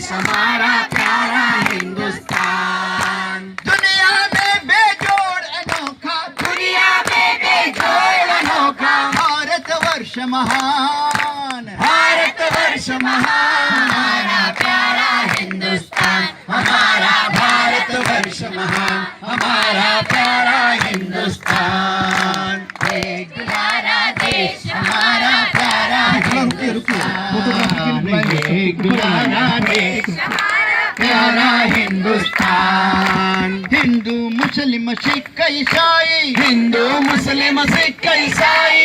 देश हमारा प्यारा हिंदुस्तान। दुनिया में बेजोड़ अनोखा, दुनिया में बेजोड़ अनोखा, भारतवर्ष महान, भारतवर्ष महान, हमारा प्यारा हिंदुस्तान, हमारा भारतवर्ष महान, हमारा प्यारा हिंदुस्तान। एक दुलारा देश हमारा प्यारा हिंदुस्तान, एक दुलारा देश हमारा प्यारा हिंदुस्तान। हिंदू मुस्लिम सिख ईसाई, हिंदू मुस्लिम सिख ईसाई,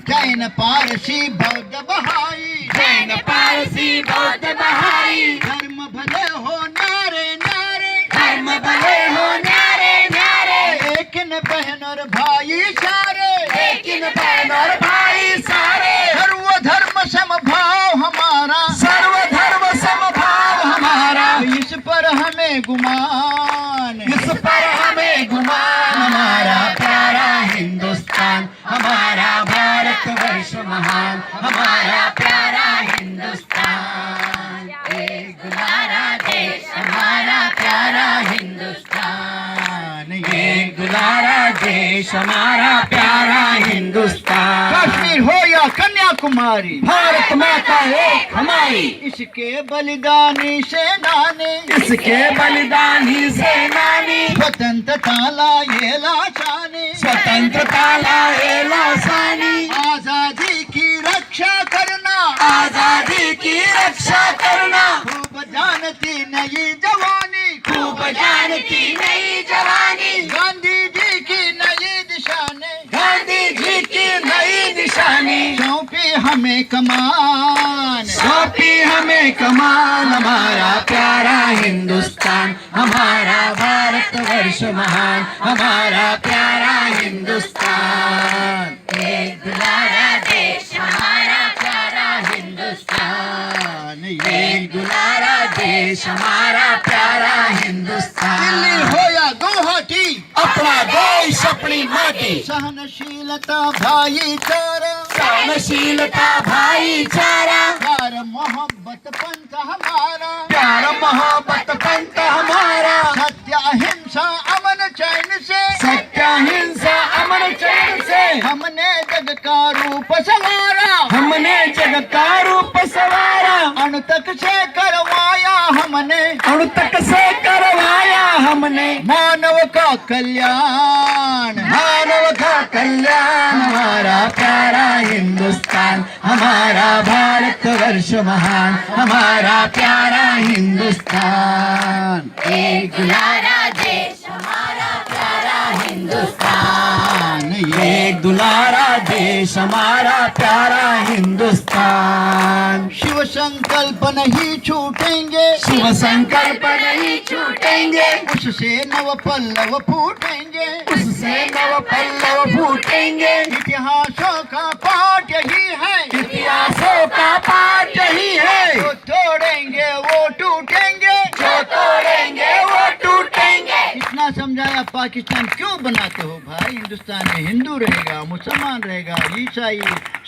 जैन पारसी बौद्ध बहाई, जैन पारसी बौद्ध बहाई, धर्म भले हो नारे नारे, धर्म भले हो न्यारे न्यारे, एक न बहन और भाई सारे, लेकिन बहन और भाई सारे, सर्वधर्म समभाव हमारा, सर्वधर्म समभाव हमारा, इस पर हमें गुमान, इस पर हमें गुमान। हमारा प्यारा हिंदुस्तान, हमारा भारतवर्ष महान, हमारा प्यारा हिंदुस्तान। एक दुलारा देश हमारा प्यारा हिंदुस्तान, एक दुलारा देश हमारा प्यारा हिंदुस्तान। कश्मीर हो या कन्याकुमारी, भारत माता एक हमारी, इसके बलिदानी सेनानी, इसके बलिदानी सेनानी, स्वतंत्रता लाए लाशानी, स्वतंत्रता लाए लासानी, आजादी की रक्षा करना, आजादी की रक्षा करना, खूब जानती नई जवानी, खूब जानती नई जवानी, गांधी जी की नई दिशा ने गांधी जी की नई निशानी, सौंपी हमें कमान, सौंपी हमें कमान। हमारा प्यारा हिंदुस्तान, हमारा भारतवर्ष महान, हमारा प्यारा हिंदुस्तान। एक दुलारा देश हमारा प्यारा हिंदुस्तान, एक दुलारा देश हमारा प्यारा हिंदुस्तान। दिल्ली हो या गुवाहाटी, अपना देश अपनी माटी, सहनशीलता भाईचारा, सहनशीलता भाईचारा, प्यार मोहब्बत पंथ हमारा, प्यार मोहब्बत पंथ हमारा, सत्य अहिंसा अमन चैन से, सत्य हिंसा अमन चैन से, हमने जग का रूप संवारा, हमने जग का रूप सवारा, अणु तक से करवाया हमने, अणु तक से करवाया हमने, मानव का कल्याण, मानव का कल्याण। हमारा प्यारा हिंदुस्तान, हमारा भारतवर्ष महान, हमारा प्यारा हिंदुस्तान। एक दुलारा देश हमारा प्यारा हिंदुस्तान, एक दुलारा देश हमारा प्यारा हिंदुस्तान। शिव संकल्प नहीं छूटेंगे, शिव संकल्प नहीं छूटेंगे, उससे नव पल्लव फूटेंगे, उससे नव पल्लव फूटेंगे। इतिहासों का पाठ यही है, इतिहासों का पाठ यही है, जो तोड़ेंगे वो टूटेंगे, जो तोड़ेंगे वो टूटेंगे। इतना समझाया पाकिस्तान क्यों बनाते हो भाई? हिंदुस्तान में हिंदू रहेगा, मुसलमान रहेगा, ईसाई,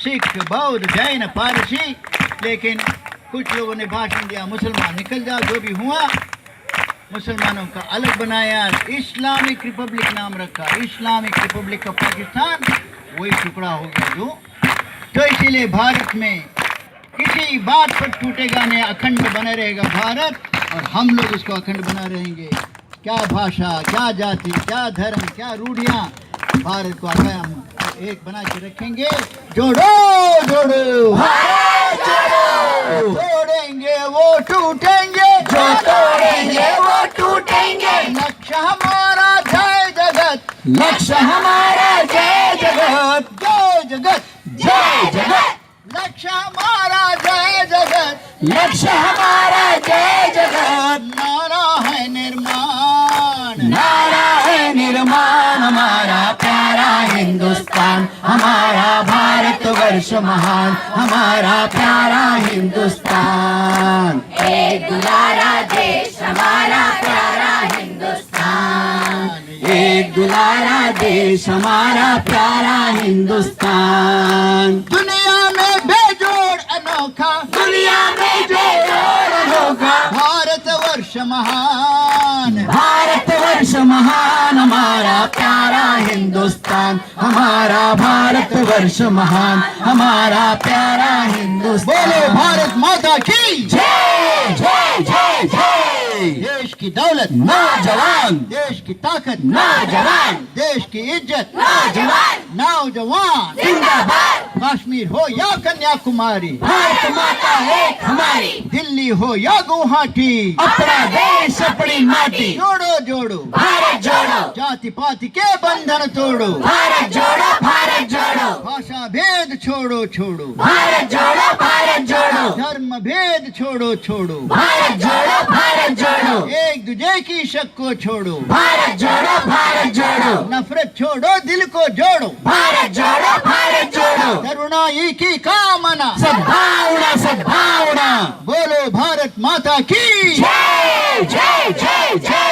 सिख, बौद्ध, जैन, पारसी, लेकिन कुछ लोगों ने भाषण दिया मुसलमान निकल जाओ, जो भी हुआ मुसलमानों का अलग बनाया, इस्लामिक रिपब्लिक नाम रखा, इस्लामिक रिपब्लिक ऑफ पाकिस्तान, वही टुकड़ा हो गया जो। तो इसीलिए भारत में किसी बात पर टूटेगा नहीं, अखंड बने रहेगा भारत, और हम लोग उसको अखंड बना रहेंगे। क्या भाषा, क्या जाति, क्या धर्म, क्या रूढ़ियाँ, भारत को अगर हम एक बना के रखेंगे। जोड़ो जोड़ो भारत जोड़ो, तोड़ेंगे वो टूटेंगे, जो तोड़ेंगे वो टूटेंगे। लक्ष्य हमारा जय जगत, लक्ष्य हमारा जय जगत, जय जगत, जय जगत। लक्ष्य हमारा जय जगत, लक्ष्य हमारा जय जगत। नारा है निर्माण, नारा है निर्माण। हमारा प्यारा हिंदुस्तान, हमारा भारतवर्ष महान, हमारा प्यारा हिंदुस्तान। एक दुलारा देश हमारा प्यारा हिंदुस्तान, एक दुलारा देश हमारा प्यारा हिंदुस्तान। दुनिया में बेजोड़ अनोखा, दुनिया में जो महान, भारतवर्ष महान, हमारा प्यारा हिंदुस्तान, हमारा भारतवर्ष महान, हमारा प्यारा हिंदुस्तान। बोलो भारत माता की जय जय जय जय। देश की दौलत नौजवान, देश की ताकत नौजवान, देश की इज्जत नौजवान, नौजवान। जिंदाबाद। कश्मीर हो या कन्याकुमारी, भारत माता एक हमारी, दिल्ली हो या गुवाहाटी, अपना देश अपनी माटी, जोड़ो जोड़ो भारत जोड़ो, जाति पाति के बंधन तोड़ो, भारत जोड़ो, भारत जोड़ो, भाषा भेद छोड़ो छोड़ो, भारत जोड़ो, भारत जोड़ो, धर्म भेद छोड़ो छोड़ो, भारत जोड़ो, भारत जोड़ो, एक दूजे की शक को छोड़ो, भारत जोड़ो, भारत जोड़ो, नफरत छोड़ो दिल को जोड़ो, भारत जोड़ो, भारत जोड़ो, करुणाई की कामना, सद्भावना, सद्भावना। बोलो भारत माता की जय जय जय जय।